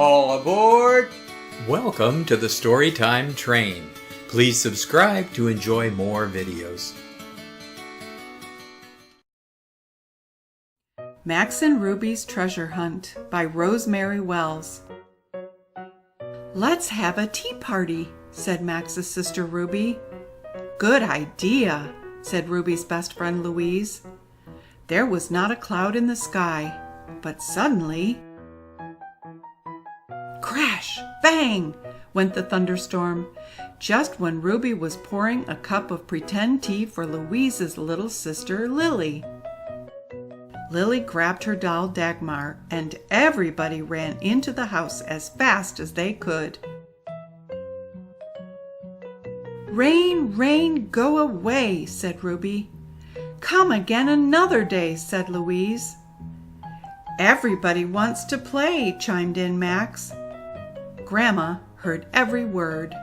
All aboard! Welcome to the Storytime Train. Please subscribe to enjoy more videos. Max and Ruby's Treasure Hunt by Rosemary Wells. Let's have a tea party, said Max's sister Ruby. Good idea, said Ruby's best friend Louise. There was not a cloud in the sky, but suddenly, crash, bang, went the thunderstorm, just when Ruby was pouring a cup of pretend tea for Louise's little sister Lily. Lily grabbed her doll Dagmar, and everybody ran into the house as fast as they could. Rain, rain, go away, said Ruby. Come again another day, said Louise. Everybody wants to play, chimed in Max. Grandma heard every word.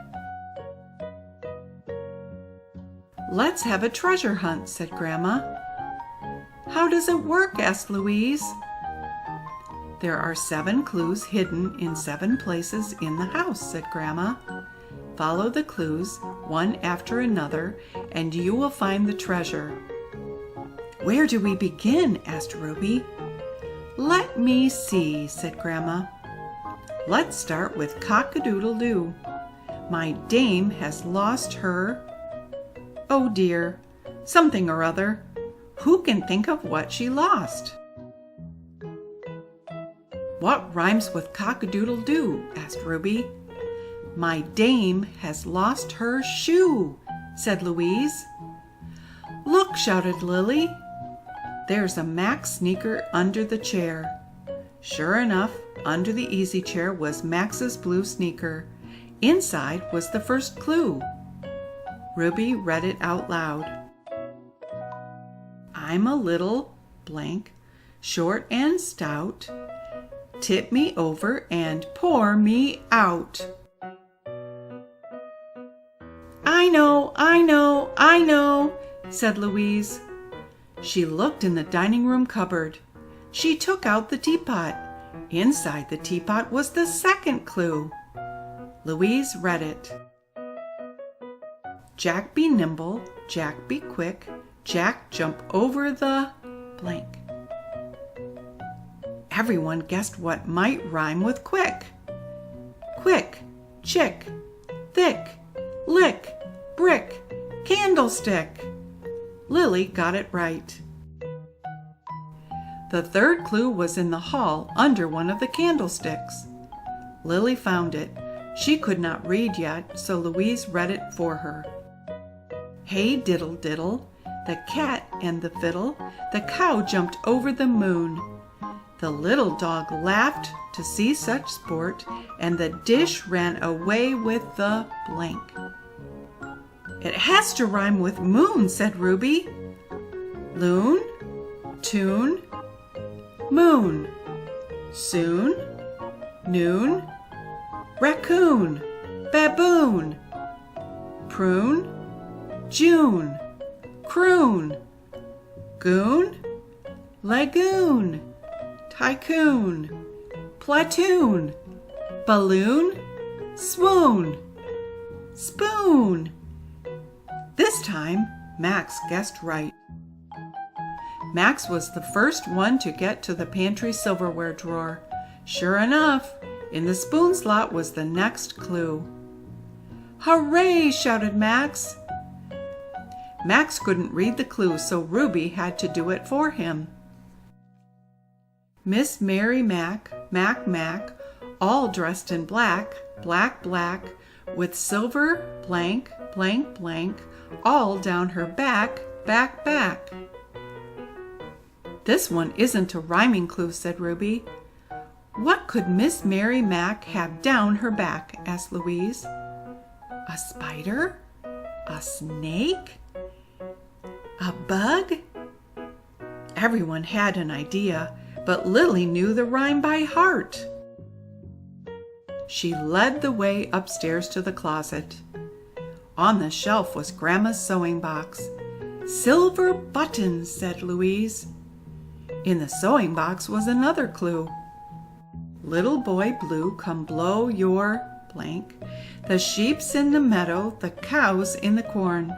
Let's have a treasure hunt, said Grandma. How does it work? Asked Louise. There are 7 clues hidden in 7 places in the house, said Grandma. Follow the clues, one after another, and you will find the treasure. Where do we begin? Asked Ruby. Let me see, said Grandma. Let's start with cock-a-doodle-doo. My dame has lost her, oh dear, something or other. Who can think of what she lost? What rhymes with cock-a-doodle-doo? Asked Ruby. My dame has lost her shoe, said Louise. Look, shouted Lily. There's a Max sneaker under the chair. Sure enough, under the easy chair was Max's blue sneaker. Inside was the first clue. Ruby read it out loud. I'm a little blank, short and stout. Tip me over and pour me out. I know, said Louise. She looked in the dining room cupboard. She took out the teapot. Inside the teapot was the second clue. Louise read it. Jack be nimble, Jack be quick, Jack jump over the blank. Everyone guessed what might rhyme with quick. Quick, chick, thick, lick, brick, candlestick. Lily got it right. The third clue was in the hall under one of the candlesticks. Lily found it. She could not read yet, so Louise read it for her. Hey diddle diddle, the cat and the fiddle, the cow jumped over the moon. The little dog laughed to see such sport, and the dish ran away with the blank. It has to rhyme with moon, said Ruby. Loon, tune, moon, soon, noon, raccoon, baboon, prune, June, croon, goon, lagoon, tycoon, platoon, balloon, swoon, spoon. This time, Max guessed right. Max was the first one to get to the pantry silverware drawer. Sure enough, in the spoon slot was the next clue. Hooray! Shouted Max. Max couldn't read the clue, so Ruby had to do it for him. Miss Mary Mac, all dressed in black, black, black, with silver blank, blank, blank, all down her back, back, back. This one isn't a rhyming clue, said Ruby. What could Miss Mary Mac have down her back? Asked Louise. A spider? A snake? A bug? Everyone had an idea, but Lily knew the rhyme by heart. She led the way upstairs to the closet. On the shelf was Grandma's sewing box. Silver buttons, said Louise. In the sewing box was another clue. Little boy blue, come blow your blank. The sheep's in the meadow, the cow's in the corn.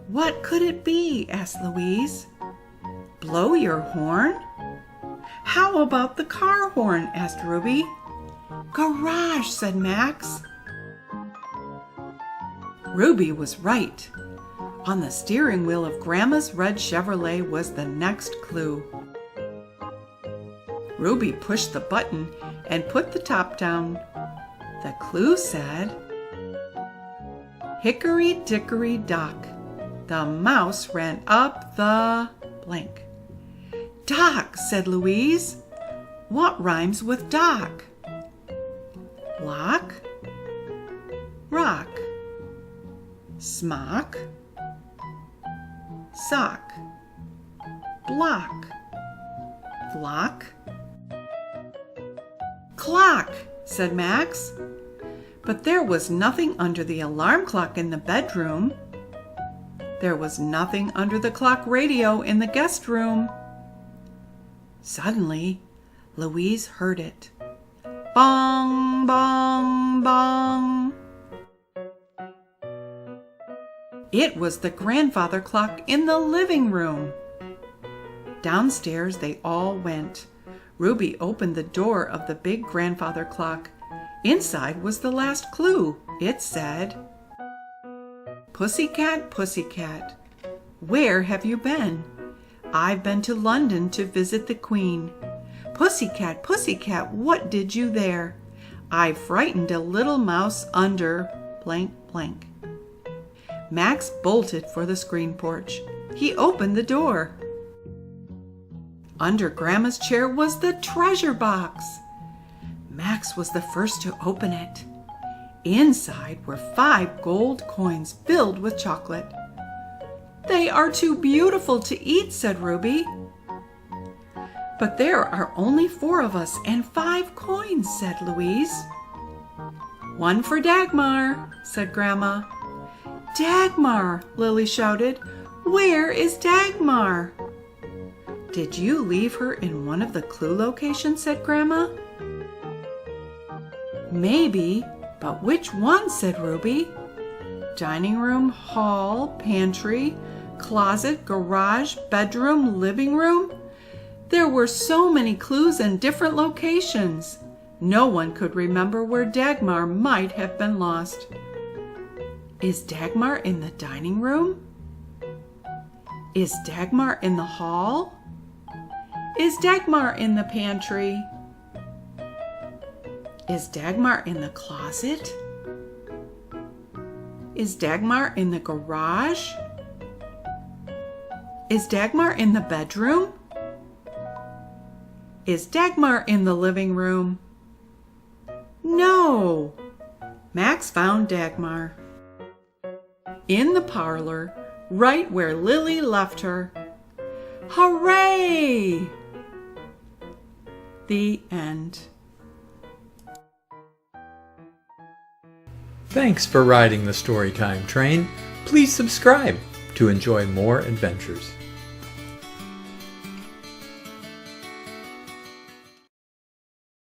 What could it be? Asked Louise. Blow your horn? How about the car horn? Asked Ruby. Garage, said Max. Ruby was right. On the steering wheel of Grandma's red Chevrolet was the next clue. Ruby pushed the button and put the top down. The clue said, Hickory dickory dock, the mouse ran up the blank. Dock, said Louise. What rhymes with dock? Lock, rock, smock, sock, block, flock. Clock, said Max. But there was nothing under the alarm clock in the bedroom. There was nothing under the clock radio in the guest room. Suddenly, Louise heard it. Bong, bong, bong. It was the grandfather clock in the living room. Downstairs they all went. Ruby opened the door of the big grandfather clock. Inside was the last clue. It said, Pussycat, pussycat, where have you been? I've been to London to visit the Queen. Pussycat, pussycat, what did you there? I frightened a little mouse under blank blank. Max bolted for the screen porch. He opened the door. Under Grandma's chair was the treasure box. Max was the first to open it. Inside were 5 gold coins filled with chocolate. They are too beautiful to eat, said Ruby. But there are only 4 of us and 5 coins, said Louise. One for Dagmar, said Grandma. Dagmar, Lily shouted. Where is Dagmar? Did you leave her in one of the clue locations, said Grandma. Maybe, but which one, said Ruby. Dining room, hall, pantry, closet, garage, bedroom, living room. There were so many clues in different locations. No one could remember where Dagmar might have been lost. Is Dagmar in the dining room? Is Dagmar in the hall? Is Dagmar in the pantry? Is Dagmar in the closet? Is Dagmar in the garage? Is Dagmar in the bedroom? Is Dagmar in the living room? No! Max found Dagmar in the parlor, right where Lily left her. Hooray! The end. Thanks for riding the Storytime Train. Please subscribe to enjoy more adventures.